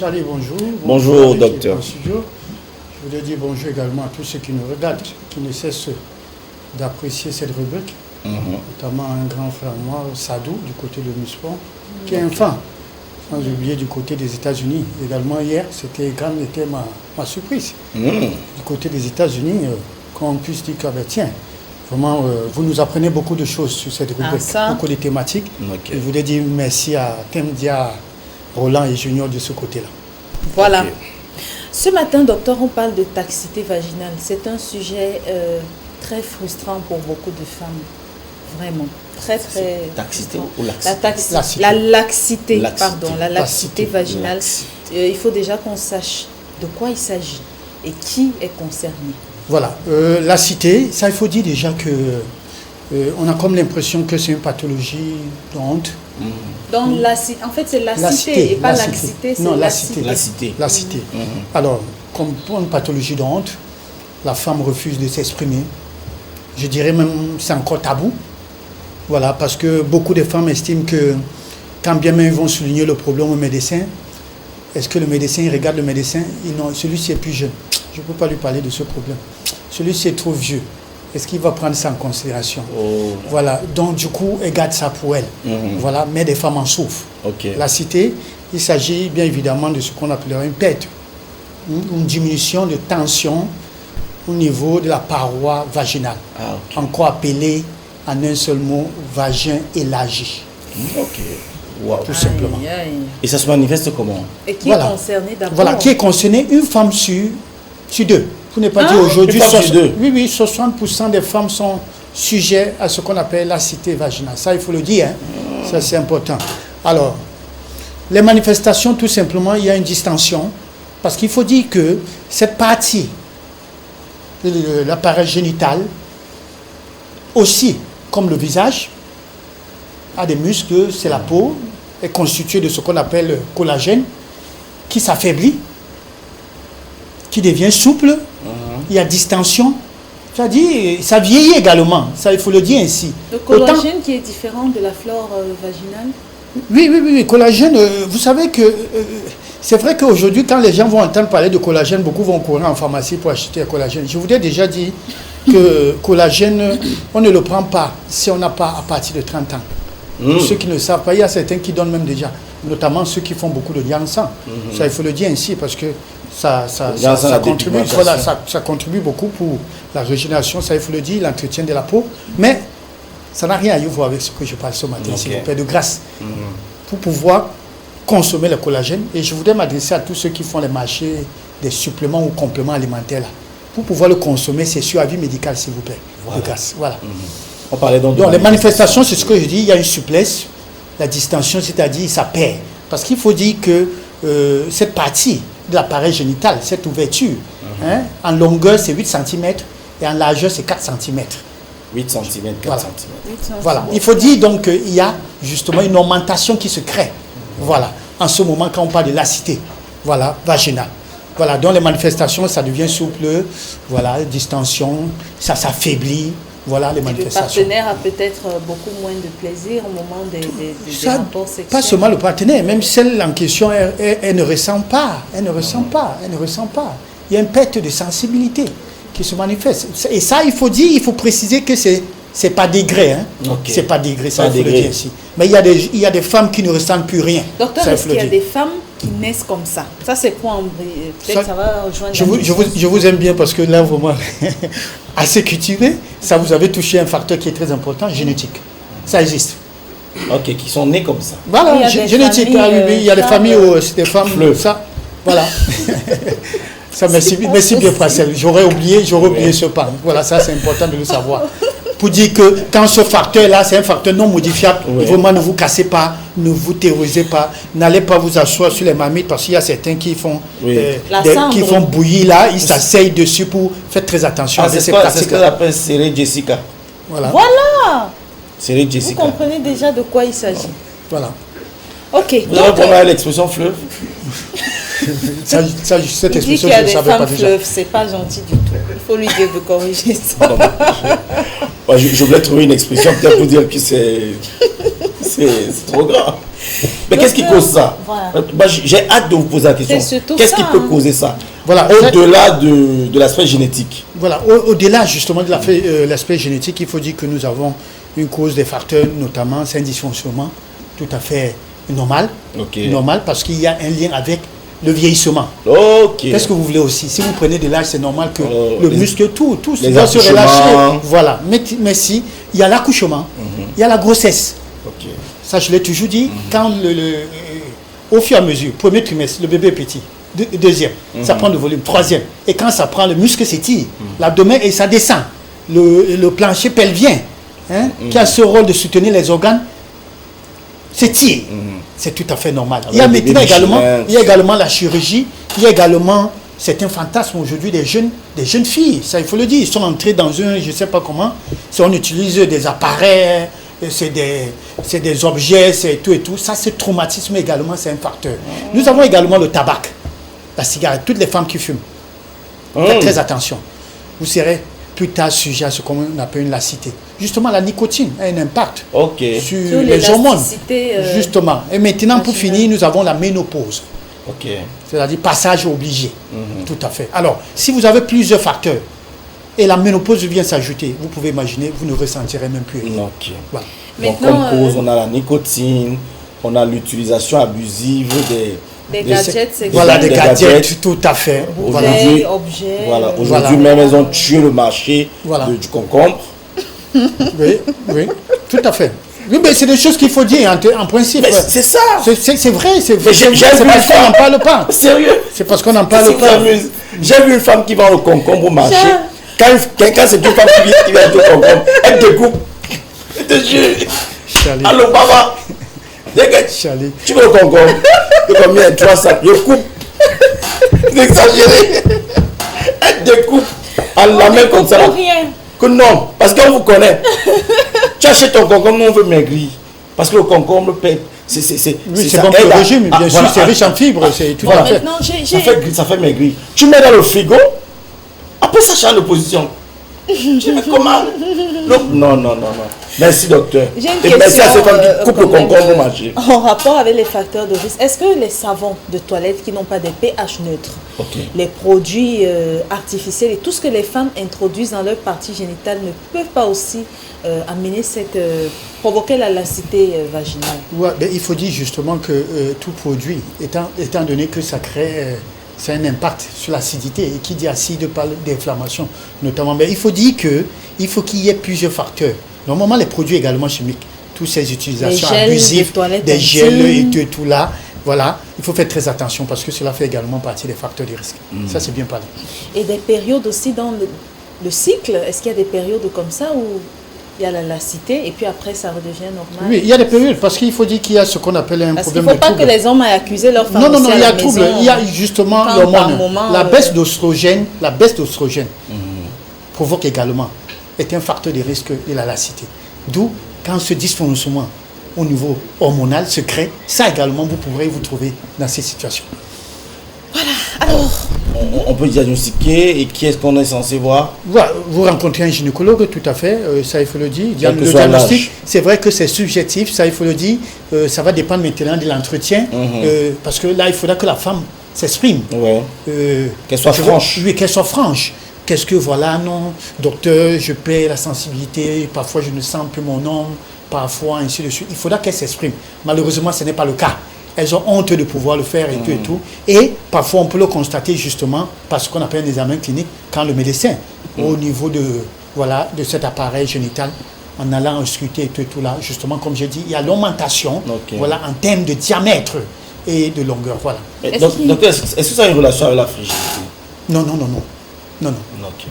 Charlie, bonjour. Bonjour, docteur. Je voudrais dire bonjour également à tous ceux qui nous regardent, qui ne cessent d'apprécier cette rubrique, notamment un grand frère moi, Sadou, du côté de Muspon, qui est un fan, sans oublier du côté des États-Unis. Également hier, c'était ma surprise. Du côté des États-Unis, qu'on puisse dire que, tiens, vraiment, vous nous apprenez beaucoup de choses sur cette rubrique, beaucoup de thématiques. Je voudrais dire merci à Temdia, Roland et Junior de ce côté-là. Voilà. Ce matin, docteur, on parle de laxité vaginale. C'est un sujet très frustrant pour beaucoup de femmes. Vraiment. Très. Laxité ou laxité? La laxité vaginale. Il faut déjà qu'on sache de quoi il s'agit et qui est concerné. Voilà. Laxité, ça, il faut dire déjà que on a comme l'impression que c'est une pathologie de honte. Donc, en fait, c'est laxité et pas laxité. Non, laxité. Alors, comme pour une pathologie de honte, la femme refuse de s'exprimer. Je dirais même c'est encore tabou. Voilà, parce que beaucoup de femmes estiment que quand bien même ils vont souligner le problème au médecin, est-ce que le médecin, il regarde le médecin? Non, celui-ci est plus jeune. Je ne peux pas lui parler de ce problème. Celui-ci est trop vieux. Est-ce qu'il va prendre ça en considération? Voilà, donc du coup, elle garde ça pour elle. Voilà, mais des femmes en souffrent. La cité, il s'agit bien évidemment de ce qu'on appellerait une perte, une diminution de tension au niveau de la paroi vaginale, encore appelée en un seul mot, vagin élargi. Tout simplement. Et ça se manifeste comment? Et qui est concerné d'abord? Voilà, qui est concerné? Une femme sur deux. Pour ne pas dire aujourd'hui, 60% des femmes sont sujets à ce qu'on appelle la laxité vaginale. Ça, il faut le dire. Ça, c'est important. Alors, les manifestations, tout simplement, il y a une distension. Parce qu'il faut dire que cette partie de l'appareil génital, aussi, comme le visage, a des muscles, c'est la peau, est constituée de ce qu'on appelle le collagène, qui s'affaiblit, qui devient souple. Il y a distension, c'est-à-dire ça vieillit également, ça il faut le dire ainsi. Le collagène qui est différent de la flore vaginale? Oui, collagène, vous savez que c'est vrai qu'aujourd'hui quand les gens vont entendre parler de collagène, beaucoup vont courir en pharmacie pour acheter un collagène. Je vous ai déjà dit que collagène, on ne le prend pas si on n'a pas à partir de 30 ans. Pour ceux qui ne savent pas, il y a certains qui donnent même déjà, notamment ceux qui font beaucoup de liens ensemble. Ça il faut le dire ainsi parce que ça contribue beaucoup pour la régénération, ça il faut le dire, l'entretien de la peau, mais ça n'a rien à voir avec ce que je parle ce matin, s'il vous plaît, de grâce, pour pouvoir consommer le collagène. Et je voudrais m'adresser à tous ceux qui font les marchés des suppléments ou compléments alimentaires là. Pour pouvoir le consommer, c'est sur avis médical, s'il vous plaît, de grâce. Voilà. On parlait donc les manifestations, c'est ce que je dis, il y a une souplesse, la distension, c'est-à-dire ça perd. Parce qu'il faut dire que cette partie de l'appareil génital, cette ouverture, en longueur c'est 8 cm et en largeur c'est 4 cm. 8 cm, 4 cm. Voilà. Il faut dire donc qu'il y a justement une augmentation qui se crée. Voilà. En ce moment, quand on parle de laxité, voilà, vaginale. Voilà. Donc les manifestations, ça devient souple, voilà, distension, ça s'affaiblit. Voilà les manifestations. Le partenaire a peut-être beaucoup moins de plaisir au moment des rapports sexuels. Pas seulement le partenaire, même celle en question, elle ne ressent pas. Elle ne ressent pas. Il y a une perte de sensibilité qui se manifeste. Et ça, il faut dire, il faut préciser que c'est pas degré. C'est pas degré, ça il faut le dire ici. Mais il y a des femmes qui ne ressentent plus rien. Docteur, est-ce qu'il y a des femmes qui naissent comme ça? Ça, c'est quoi? Peut-être ça va rejoindre... Je vous aime bien parce que là, vraiment, assez cultivé, ça vous avez touché un facteur qui est très important, génétique. Ça existe. Ok, qui sont nés comme ça. Voilà, génétique. Il y a des familles où c'est des femmes... Ça, voilà. Ça, merci bien, Pracel. J'aurais oublié ce pan. Voilà, ça, c'est important de le savoir. Pour dire que quand ce facteur-là, c'est un facteur non modifiable, vraiment ne vous cassez pas, ne vous terrorisez pas, n'allez pas vous asseoir sur les marmites parce qu'il y a certains qui font, qui font bouillir là, ils s'asseyent dessus pour faire très attention. C'est ce qu'on appelle serrer Jessica. Voilà. Serrer Jessica. Vous comprenez déjà de quoi il s'agit. Voilà. Ok. Vous avez promis l'expression fleuve? Cette expression, je ne savais pas déjà. C'est pas gentil du tout. Il faut lui dire de corriger ça. Je voulais trouver une expression peut-être pour dire que c'est trop grand. Mais qu'est-ce qui cause ça? Voilà. Moi, j'ai hâte de vous poser la question. C'est surtout Qu'est-ce ça, qui peut hein. causer ça? Voilà. Au-delà de l'aspect génétique. Voilà, au-delà justement de l'aspect génétique, il faut dire que nous avons une cause des facteurs, notamment, c'est un dysfonctionnement tout à fait normal. Ok. Normal parce qu'il y a un lien avec le vieillissement. Ok. Qu'est-ce que vous voulez aussi? Si vous prenez de l'âge, c'est normal que le les- muscle, tout les doit se accouchements. relâcher. Voilà. Mais si, il y a l'accouchement, il y a la grossesse. Ok. Ça, je l'ai toujours dit, quand au fur et à mesure, premier trimestre, le bébé est petit. Deuxième, ça prend le volume. Troisième, et quand ça prend, le muscle s'étire, l'abdomen et ça descend. Le plancher pelvien, hein, qui a ce rôle de soutenir les organes, s'étire. C'est tout à fait normal. Avec Il y a des maintenant bébés également, chiens. il y a également la chirurgie, il y a également certains fantasmes aujourd'hui des jeunes filles. Ça, il faut le dire, ils sont entrés dans un, je ne sais pas comment, si on utilise des appareils, c'est des objets, c'est tout et tout. Ça, c'est traumatisme également, c'est un facteur. Nous avons également le tabac, la cigarette, toutes les femmes qui fument. Faites très attention. Vous serez plus tard sujet à ce qu'on appelle une lassité. Justement, la nicotine a un impact Ok. sur les hormones. l'élasticité, Justement. Et maintenant, pour vaginale. finir, nous avons la ménopause. Ok. C'est-à-dire passage obligé. Tout à fait. Alors, si vous avez plusieurs facteurs et la ménopause vient s'ajouter, vous pouvez imaginer, vous ne ressentirez même plus rien. Ok. Voilà. Donc, Maintenant, comme cause, on a la nicotine, on a l'utilisation abusive des des- gadgets sexuels. Voilà, des des gadgets, gadgets. tout à fait. Voilà. Bouteilles, objets. Voilà, aujourd'hui Voilà. même, elles ont tué le marché Voilà. du concombre. Oui, oui, tout à fait. Oui, mais c'est des choses qu'il faut dire en principe. Mais c'est ça. C'est vrai, c'est vrai. Mais j'ai vu C'est une parce qu'on n'en femme. parle pas. Sérieux. C'est parce qu'on n'en Si parle vous pas. amusez. J'ai vu une femme qui vend le concombre au marché. Ça. Quand c'est une femme qui vend le concombre, elle te coupe. Je te jure. Charlie, Allô, papa. Charlie. Tu veux le concombre? De combien? 300. Je coupe. C'est exagéré. Elle te coupe. Elle la met comme ça. Pour rien. Que non, parce qu'on vous connaît. Tu achètes ton concombre, nous on veut maigrir. Parce que le concombre, Oui, c'est ça bon pour aide le à- régime, bien sûr, voilà, c'est riche en fibres, c'est tout Voilà. à fait. Maintenant, ça fait maigrir. Tu mets dans le frigo, après ça change de position. Tu dis, mais comment? Non. Merci docteur. J'ai une Et question. merci à ces femmes qui coupent le quand même, concombre au marché. en rapport avec les facteurs de risque, est-ce que les savons de toilette qui n'ont pas des pH neutres, Ok. les produits artificiels et tout ce que les femmes introduisent dans leur partie génitale ne peuvent pas aussi amener provoquer la lassité vaginale? Ouais, ben, il faut dire justement que tout produit, étant donné que ça crée, c'est un impact sur l'acidité, et qui dit acide parle d'inflammation notamment. Mais il faut dire qu'il faut qu'il y ait plusieurs facteurs. Normalement, les produits également chimiques, toutes ces utilisations Des gels, abusives, des toilettes des gels intimes. et tout là, voilà, il faut faire très attention parce que cela fait également partie des facteurs de risque. Ça, c'est bien parlé. Et des périodes aussi dans le cycle, est-ce qu'il y a des périodes comme ça où il y a la lassité et puis après ça redevient normal? Oui, il y a des périodes parce qu'il faut dire qu'il y a ce qu'on appelle un Parce qu'il problème ne faut de pas que trouble. les hommes aient accusé leur femme Non, aussi à il y la a trouble. maison. Il y a justement Quand l'hormone. par moment, La baisse d'oestrogène, provoque également, est un facteur de risque de la lassité. D'où, quand ce dysfonctionnement au niveau hormonal se crée, ça également, vous pourrez vous trouver dans ces situations. On peut diagnostiquer et qui est-ce qu'on est censé voir? Voilà, vous rencontrez un gynécologue, tout à fait, ça il faut le dire. Quel que Le soit diagnostic, l'âge. c'est vrai que c'est subjectif, ça il faut le dire. Ça va dépendre maintenant de l'entretien, parce que là il faudra que la femme s'exprime. Ouais. Qu'elle soit Tu vois, franche. Oui, qu'elle soit franche. Qu'est-ce que voilà, non, docteur, je perds la sensibilité, parfois je ne sens plus mon homme, parfois ainsi de suite. Il faudra qu'elle s'exprime. Malheureusement, ce n'est pas le cas. Elles ont honte de pouvoir le faire et tout et tout. Et parfois, on peut le constater justement par ce qu'on appelle un examen clinique quand le médecin, au niveau de cet appareil génital, en allant scruter et tout là, justement, comme j'ai dit, il y a l'augmentation, Ok. voilà, en termes de diamètre et de longueur, voilà. Mais Est-ce donc, qu'il- docteur, est-ce que ça a une relation avec la frigidité? Non. Ok.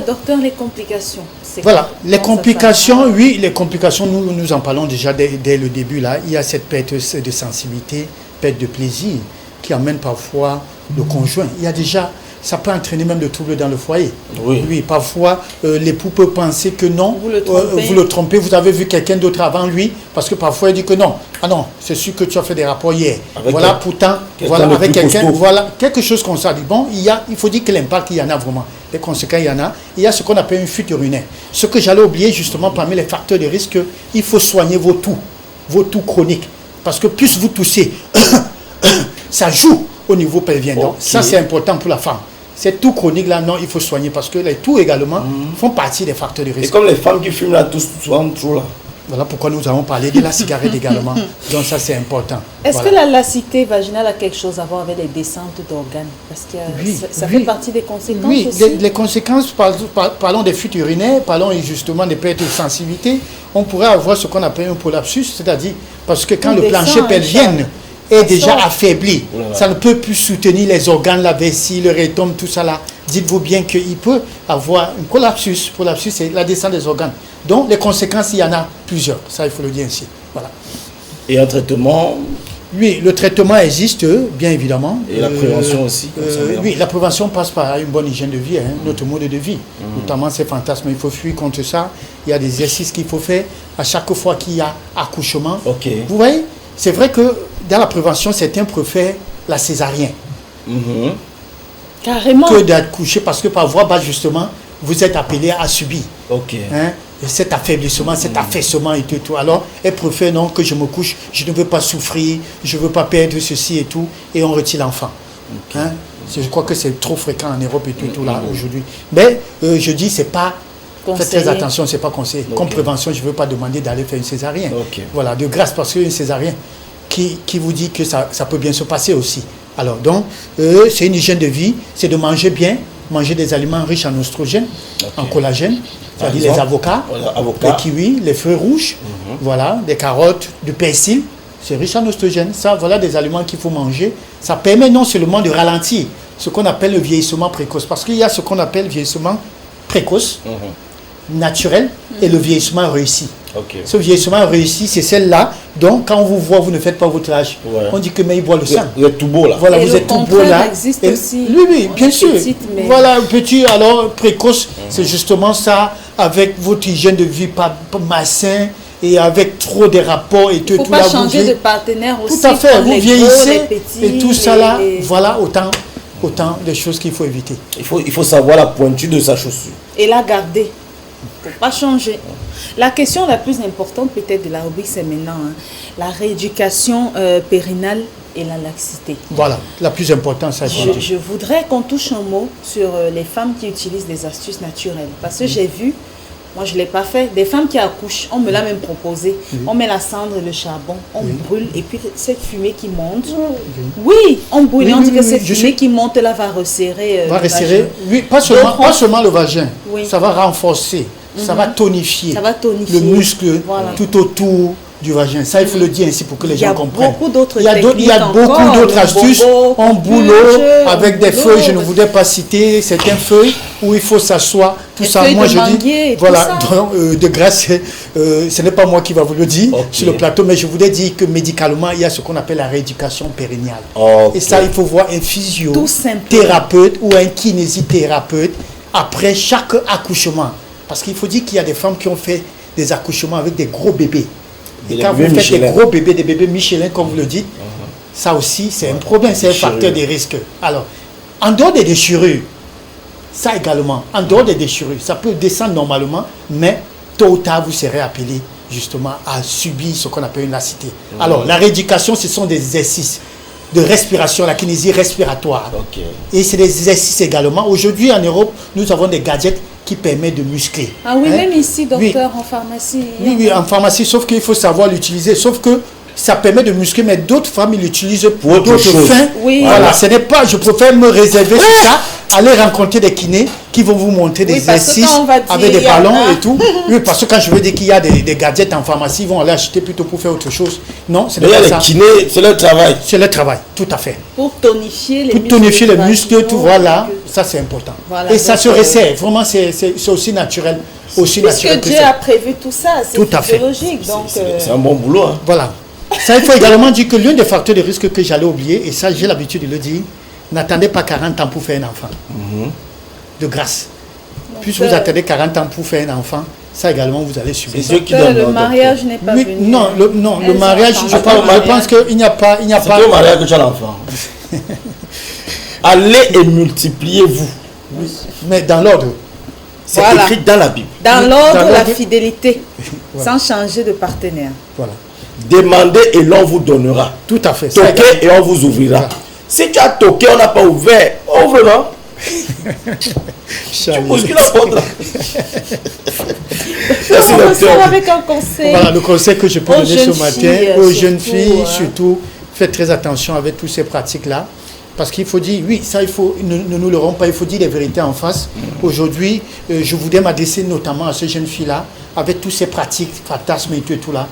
Docteur, les complications. c'est Voilà, quoi? les Comment ça complications, s'appelle? oui, les complications, nous en parlons déjà dès le début là. Il y a cette perte de sensibilité, perte de plaisir qui amène parfois le conjoint. Il y a déjà, ça peut entraîner même le trouble dans le foyer. Oui. Parfois, l'époux peut penser que non, Vous le trompez. vous le trompez, vous avez vu quelqu'un d'autre avant lui, parce que parfois il dit que non. Ah non, c'est sûr que tu as fait des rapports hier. Avec Voilà, quel- pourtant, quelqu'un voilà, de avec plus quelqu'un, costaud. voilà, quelque chose comme ça. Bon, il faut dire que l'impact, il y en a vraiment. Les conséquences, il y en a. Il y a ce qu'on appelle une fuite urinaire. Ce que j'allais oublier justement parmi les facteurs de risque, il faut soigner vos toux chroniques. Parce que plus vous toussez, ça joue au niveau pelvien. Donc, ça, c'est important pour la femme. C'est tout chronique là, non, il faut soigner parce que les toux également font partie des facteurs de risque. Et comme les femmes qui fument là, tous souvent trop là. Voilà pourquoi nous avons parlé de la cigarette également. Donc ça c'est important. Est-ce que la lassité vaginale a quelque chose à voir avec les descentes d'organes? Parce que ça fait partie des conséquences aussi. Les conséquences, parlons des fuites urinaires, parlons justement des pertes de sensibilité. On pourrait avoir ce qu'on appelle un prolapsus, c'est-à-dire parce que quand le plancher pelvien est déjà affaibli, ça ne peut plus soutenir les organes, la vessie, le rectum, tout ça là. Dites-vous bien qu'il peut avoir un prolapsus. Prolapsus, c'est la descente des organes. Donc, les conséquences, il y en a plusieurs. Ça, il faut le dire ainsi. Voilà. Et un traitement? Oui, le traitement existe, bien évidemment. Et la prévention aussi? Oui, la prévention passe par une bonne hygiène de vie, notre mode de vie. Notamment ces fantasmes, il faut fuir contre ça. Il y a des exercices qu'il faut faire à chaque fois qu'il y a accouchement. Vous voyez, c'est vrai que dans la prévention, certains préfèrent la césarienne. Carrément. Que d'accoucher, parce que par voie basse, justement, vous êtes appelé à subir. Et cet affaiblissement, cet affaissement et tout. Alors, elle préfère non que je me couche, je ne veux pas souffrir, je ne veux pas perdre ceci et tout, et on retire l'enfant. Je crois que c'est trop fréquent en Europe et tout là aujourd'hui. Mais je dis, c'est pas. Faites très attention, c'est pas conseillé. Comme prévention, je ne veux pas demander d'aller faire une césarienne. Voilà, de grâce, parce qu'une césarienne qui vous dit que ça peut bien se passer aussi. Alors, donc, c'est une hygiène de vie, c'est de manger bien, manger des aliments riches en oestrogène, en collagène, c'est-à-dire les avocats, les kiwis, les fruits rouges, voilà, des carottes, du persil, c'est riche en oestrogène. Ça, voilà des aliments qu'il faut manger. Ça permet non seulement de ralentir ce qu'on appelle le vieillissement précoce, parce qu'il y a ce qu'on appelle le vieillissement précoce, naturel, et le vieillissement réussi. Ce vieillissement réussi, c'est celle-là. Donc, quand on vous voit, vous ne faites pas votre âge. On dit que mais il boit le sang. Vous êtes tout beau là. Voilà, vous êtes tout beau là. Existe aussi. Oui, bien sûr. Voilà, petit, alors précoce, c'est justement ça, avec votre hygiène de vie pas malsain et avec trop de rapports et tout. Il ne faut pas changer de partenaire aussi. Tout à fait, vous vieillissez et tout ça là. Voilà, autant de choses qu'il faut éviter. Il faut savoir la pointure de sa chaussure. Et la garder. Il ne faut pas changer. La question la plus importante peut-être de la rubrique, c'est maintenant la rééducation périnale et la laxité. Voilà, la plus importante, ça. Je voudrais qu'on touche un mot sur les femmes qui utilisent des astuces naturelles. Parce que j'ai vu, moi je ne l'ai pas fait, des femmes qui accouchent, on me l'a même proposé. On met la cendre et le charbon, on brûle, et puis cette fumée qui monte. Oui, on brûle, on dit que cette fumée qui monte là va resserrer. Va resserrer, oui, pas seulement le vagin, ça va renforcer. Ça va tonifier le muscle tout autour du vagin. Ça, il faut le dire ainsi pour que les gens comprennent. Il y a beaucoup d'autres astuces. On boule avec des feuilles, je ne voudrais pas citer certaines feuilles où il faut s'asseoir. Tout ça, moi je dis, voilà, de grâce, ce n'est pas moi qui va vous le dire sur le plateau, mais je voudrais dire que médicalement, il y a ce qu'on appelle la rééducation périnéale. Et ça, il faut voir un physiothérapeute ou un kinésithérapeute après chaque accouchement. Parce qu'il faut dire qu'il y a des femmes qui ont fait des accouchements avec des gros bébés. Et quand vous faites des gros bébés, des bébés Michelin, comme vous le dites, ça aussi, c'est un problème, c'est un facteur de risque. Alors, en dehors des déchirures, ça également, en dehors des déchirures, ça peut descendre normalement, mais tôt ou tard, vous serez appelé justement à subir ce qu'on appelle une lassité. Alors, la rééducation, ce sont des exercices de respiration, la kinésie respiratoire. Et c'est des exercices également. Aujourd'hui, en Europe, nous avons des gadgets qui permettent de muscler. Ah oui, même ici, docteur, en pharmacie. Oui, en pharmacie, sauf qu'il faut savoir l'utiliser. Sauf que ça permet de muscler, mais d'autres femmes l'utilisent pour d'autres fins. Voilà, ce n'est pas, je préfère me réserver sur ça, aller rencontrer des kinés qui vont vous montrer des exercices avec des ballons et tout. Oui, parce que quand je veux dire qu'il y a des gadgets en pharmacie, ils vont aller acheter plutôt pour faire autre chose. Non, ce n'est pas ça. Les kinés, c'est leur travail. C'est leur travail, tout à fait. Pour tonifier les muscles. Pour tonifier les muscles, tout, voilà, ça c'est important. Voilà, et ça se resserre, vraiment c'est aussi naturel. Aussi naturel que Dieu a prévu tout ça, c'est physiologique. C'est un bon boulot. Hein. Voilà. Ça, il faut également dire que l'un des facteurs de risque que j'allais oublier, et ça j'ai l'habitude de le dire, n'attendez pas 40 ans pour faire un enfant. De grâce. Plus vous attendez 40 ans pour faire un enfant, ça également vous allez subir. Le mariage n'est pas venu. Non, le mariage, je pense qu'il n'y a pas... C'est au mariage que tu as l'enfant. Allez et multipliez-vous. Oui. Mais dans l'ordre. C'est écrit dans la Bible. Dans l'ordre, la fidélité, sans changer de partenaire. Voilà. Demandez et l'on vous donnera. Tout à fait. Toquez et on vous ouvrira. Ça. Si tu as toqué, on n'a pas ouvert, ouvre là. Tu bouscules la porte là. Merci, On docteur. ressort avec un conseil. Voilà le conseil que je peux Aux donner jeunes ce matin filles, aux surtout, jeunes filles, hein. surtout, faites très attention avec toutes ces pratiques-là. Parce qu'il faut dire, oui, ça, il faut, ne nous leurrons pas, il faut dire les vérités en face. Aujourd'hui, je voudrais m'adresser notamment à ces jeunes filles-là, avec toutes ces pratiques, fantasmes et tout là.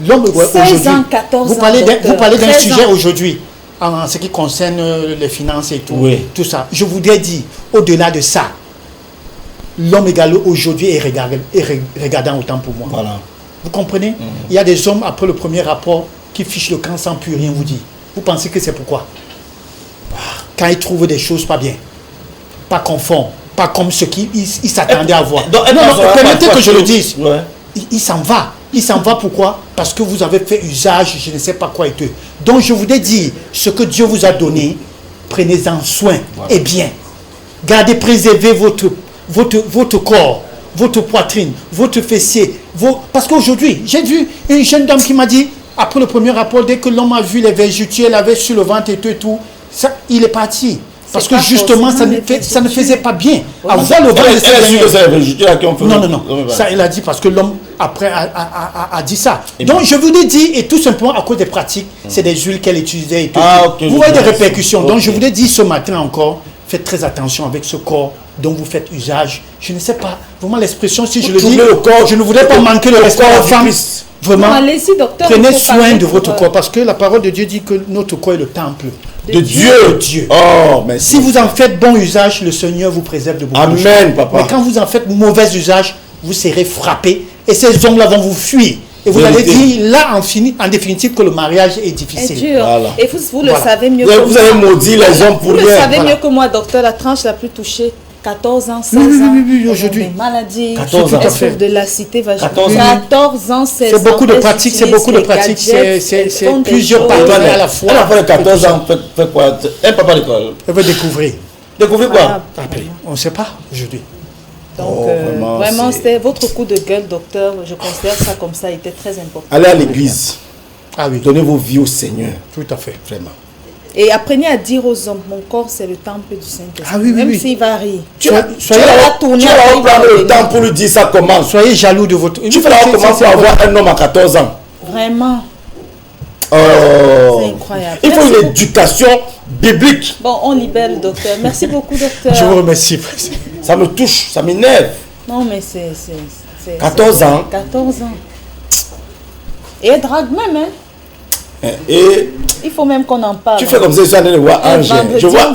L'homme, 16 ans, 14 vous ans, parlez d'un docteur, sujet 13 ans. aujourd'hui, en ce qui concerne les finances et tout, Oui. tout ça. Je voudrais dire, au-delà de ça, l'homme également aujourd'hui est regardant autant pour moi. Voilà. Vous comprenez? Il y a des hommes, après le premier rapport, qui fichent le camp sans plus rien vous dire. Vous pensez que c'est pourquoi? Quand ils trouvent des choses pas bien, pas conformes, pas comme ce qu'ils s'attendaient à voir. Donc, Non, permettez que je le dise. dise. Il s'en va. Il s'en va pourquoi? Parce que vous avez fait usage, je ne sais pas quoi et tout. Donc je voudrais dire, ce que Dieu vous a donné, prenez-en soin et bien. Gardez, préservez votre corps, votre poitrine, votre fessier. Parce qu'aujourd'hui, j'ai vu une jeune dame qui m'a dit, après le premier rapport, dès que l'homme a vu les vergetures, elle avait sur le ventre et tout, ça, il est parti. Parce que pas justement, ça ne faisait pas bien. Avoir le ventre de cette dernière- Non. Ça, elle a dit parce que l'homme, après, a dit ça. Donc, je vous ai dit, et tout simplement à cause des pratiques, c'est des huiles qu'elle utilisait et tout. Ok, Vous voyez des je vois. répercussions. Donc, Ok. je vous ai dit ce matin encore, faites très attention avec ce corps dont vous faites usage. Je ne sais pas, vraiment l'expression, si je le dis, tournez le corps, je ne voudrais pas manquer le le respect à la corps du femme. Christ. Vraiment, Non, allez-y, docteur, prenez il faut soin parler de pour, votre corps parce que la parole de Dieu dit que notre corps est le temple De Dieu. de Dieu. Oh, mais Si vous en faites bon usage, le Seigneur vous préserve de beaucoup de choses. Amen, papa. Mais quand vous en faites mauvais usage, vous serez frappé et ces hommes-là vont vous fuir. Et vous Vérité. allez dire là en définitive que le mariage est C'est difficile. dur. Voilà. Et vous le Voilà. savez mieux que moi. Vous avez maudit les hommes pour Vous le rien. savez Voilà. mieux que moi, docteur, la tranche la plus touchée, 14 ans, 16 Oui, oui, ans. oui, oui, Elles ont aujourd'hui. Des maladies, 14 ans. elles souffrent de lassité vaginale. 14 ans. 14 ans, 16 ans. C'est beaucoup de elles pratiques, c'est utilisent beaucoup de les pratiques, gadgets, c'est elles font des plusieurs choses. partenaires Elle à la fois. a fait 14 ans, fait quoi? Elle peut pas à l'école. Elle veut découvrir. Découvrez Voilà. quoi? Après, on ne sait pas aujourd'hui. Donc, Oh, vraiment, c'est- c'était votre coup de gueule, docteur. Je considère ça comme ça, était très important. Allez à l'église. Ah oui, Donnez vos vies au Seigneur. tout à fait. Vraiment. Et apprenez à dire aux hommes, mon corps c'est le temple du Saint-Esprit. Ah oui, oui, Même oui. s'il va rire. Soyez- Tu soyez- vas tourner, tu vas après, il va prendre le revenir. temps pour lui dire ça comment. Soyez jaloux de votre... Tu fais la comment pour avoir un homme à 14 ans. Vraiment, Oh. c'est incroyable. Il faut Merci une beaucoup. éducation biblique. Bon, on libère le docteur. Merci beaucoup, docteur. Je vous remercie. Ça me touche, ça m'énerve. Non, mais c'est... 14 ans. 14 ans. Et elle drague même, hein. Et Il faut même qu'on en parle. tu fais comme ça, je suis en train de voir Un Angèle. vendredi, Je vois